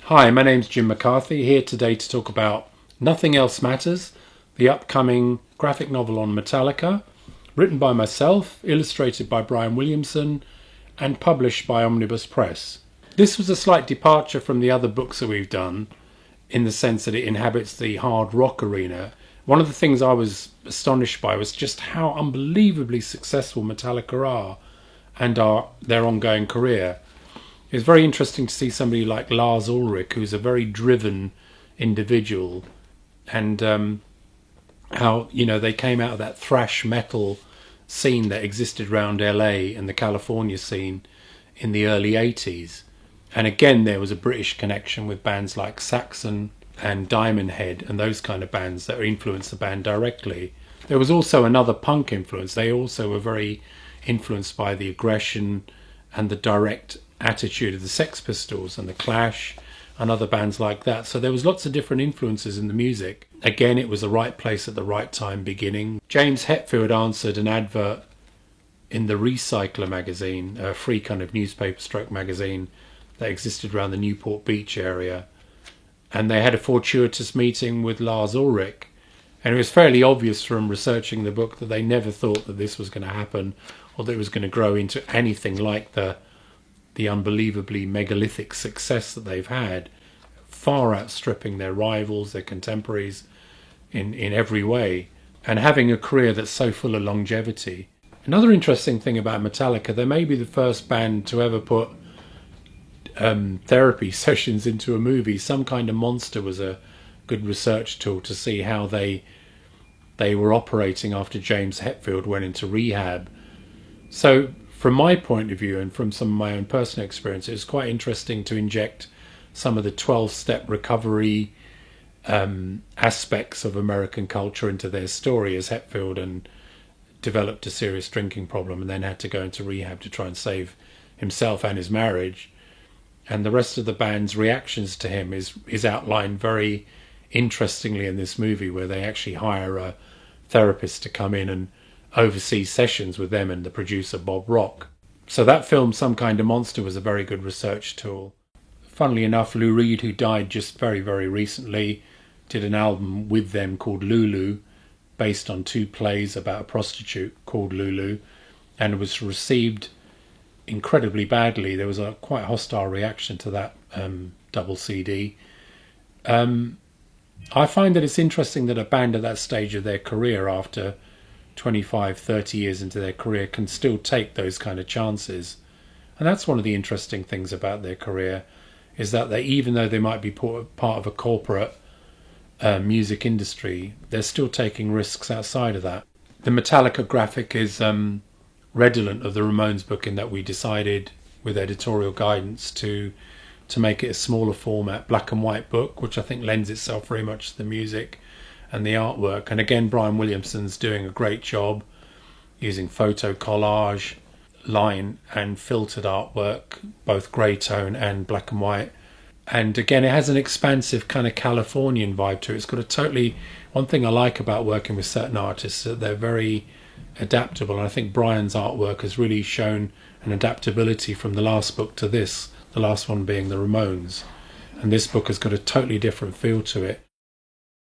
Hi, my name's Jim McCarthy, here today to talk about Nothing Else Matters, the upcoming graphic novel on Metallica, written by myself, illustrated by Brian Williamson, and published by Omnibus Press. This was a slight departure from the other books that we've done, in the sense that it inhabits the hard rock arena. One of the things I was astonished by was just how unbelievably successful Metallica are and their ongoing career. It's very interesting to see somebody like Lars Ulrich, who's a very driven individual, and how they came out of that thrash metal scene that existed around LA and the California scene in the early 80s. And again, there was a British connection with bands like Saxon and Diamond Head and those kind of bands that influenced the band directly. There was also another punk influence. They also were very influenced by the aggression and the direct attitude of the Sex Pistols and the Clash and other bands like that. So there was lots of different influences in the music. Again, it was the right place at the right time beginning. James Hetfield answered an advert in the Recycler magazine, a free kind of newspaper stroke magazine that existed around the Newport Beach area. And they had a fortuitous meeting with Lars Ulrich. And it was fairly obvious from researching the book that they never thought that this was going to happen or that it was going to grow into anything like the unbelievably megalithic success that they've had, far outstripping their rivals, their contemporaries in every way, and having a career that's so full of longevity. Another interesting thing about Metallica, they may be the first band to ever put therapy sessions into a movie. Some Kind of Monster was a good research tool to see how they were operating after James Hetfield went into rehab. So from my point of view and from some of my own personal experience, it was quite interesting to inject some of the 12-step recovery aspects of American culture into their story, as Hetfield developed a serious drinking problem and then had to go into rehab to try and save himself and his marriage. And the rest of the band's reactions to him is outlined very interestingly in this movie, where they actually hire a therapist to come in and oversee sessions with them and the producer Bob Rock. So that film, Some Kind of Monster, was a very good research tool. Funnily enough, Lou Reed, who died just very, very recently, did an album with them called Lulu, based on 2 plays about a prostitute called Lulu, and was received incredibly badly. There was a quite hostile reaction to that double CD. I find that it's interesting that a band at that stage of their career, after 25, 30 years into their career, can still take those kind of chances. And that's one of the interesting things about their career, is that they, even though they might be part of a corporate music industry, they're still taking risks outside of that. The Metallica graphic is redolent of the Ramones book, in that we decided with editorial guidance to make it a smaller format, black and white book, which I think lends itself very much to the music and the artwork. And again, Brian Williamson's doing a great job using photo collage, line and filtered artwork, both grey tone and black and white. And again, it has an expansive kind of Californian vibe to it. It's got a totally... One thing I like about working with certain artists is that they're very adaptable, and I think Brian's artwork has really shown an adaptability from the last book to this, the last one being the Ramones. And this book has got a totally different feel to it.